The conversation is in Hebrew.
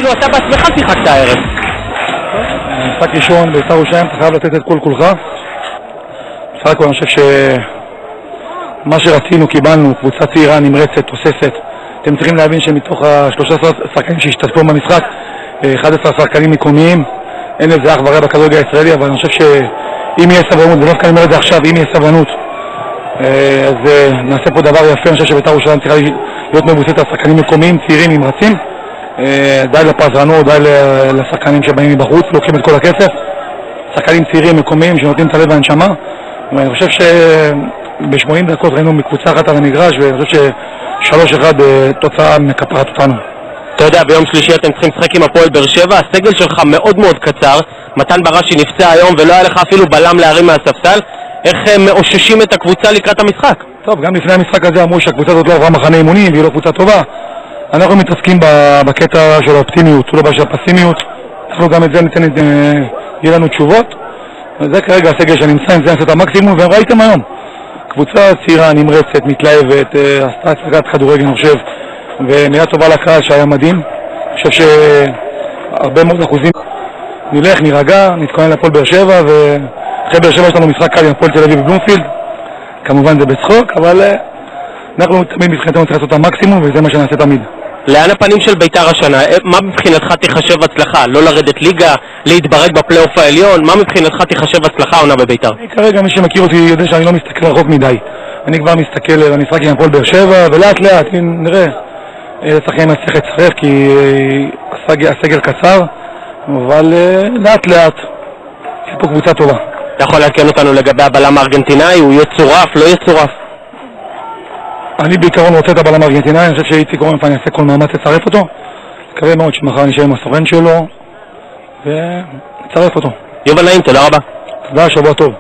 אפילו אתה בעצמך שיחקת הערב. משחק ראשון בית"ר ירושלים, אתה חייב לתת את כל כולך. בסך הכל אני חושב שמה שרצינו קיבלנו, קבוצה צעירה, נמרצת, תוססת. אתם צריכים להבין שמתוך ה-13 שחקנים שהשתתפו במשחק, 11 שחקנים מקומיים, אין לזה אח ורע בכדורגל הישראלי, אבל אני חושב שאם יהיה סבלנות, ודווקא אני אומר את זה עכשיו, אם יהיה סבלנות, אז נעשה פה דבר יפה. אני חושב שבית"ר ירושלים צריכה להיות מבוססת על שחקנים מקומיים, צעירים, נמרצים. די לפזרנות, די לשחקנים שבאים מבחוץ, לוקחים את כל הכסף. שחקנים צעירים, מקומיים, שנותנים את הלב והנשמה. ואני חושב שב-80 דקות ראינו מקבוצה אחת על המגרש, ואני חושב ש3-1 תוצאה מקפרת אותנו. אתה יודע, ביום שלישי אתם צריכים לשחק עם הפועל באר שבע, הסגל שלך מאוד מאוד קצר, מתן בראשי נפצע היום ולא היה לך אפילו בלם להרים מהספסל. איך מאוששים את הקבוצה לקראת המשחק? טוב, גם לפני המשחק הזה אמרו שהקבוצה הזאת לא עברה מחנה אימונים והיא לא קבוצה טובה. אנחנו מתעסקים בקטע של האופטימיות, לא בשביל הפסימיות. אנחנו גם את זה ניתן, יהיה לנו תשובות. וזה כרגע הסגל שנמצא, עם זה נעשה את המקסימום, וראיתם היום. קבוצה צעירה, נמרצת, מתלהבת, עשתה הצגת כדורגל, אני חושב, ומילה טובה לקהל שהיה מדהים. אני חושב שהרבה מאוד אחוזים נלך, נירגע, נתכונן לפועל באר שבע, ואחרי באר שבע יש לנו משחק קל עם הפועל תל אביב בבלומפילד. כמובן זה בצחוק, אבל אנחנו תמיד מבחינתנו צריך לעשות את המקסימום, וזה מה שנעשה תמיד. לאן הפנים של בית"ר השנה? מה מבחינתך תיחשב הצלחה? לא לרדת ליגה, להתברג בפלייאוף העליון? מה מבחינתך תיחשב הצלחה עונה בבית"ר? כרגע מי שמכיר אותי יודע שאני לא מסתכל רחוק מדי. אני כבר מסתכל על המשחק עם הפועל באר שבע, ולאט לאט, נראה, שחקן מצליח לצרף כי הסגל קצר, אבל לאט לאט, יש פה קבוצה טובה. אתה יכול לעדכן אותנו לגבי הבלם הארגנטינאי? הוא יצורף, לא יצורף? אני בעיקרון רוצה את הבלם הארגנטינאי, אני חושב שאיציק קורנפלד יעשה כל מאמץ לצרף אותו. מקווה מאוד שמחר נשאר עם הסוכן שלו ונצרף אותו. יובל נעים, תודה רבה. תודה, שבוע טוב.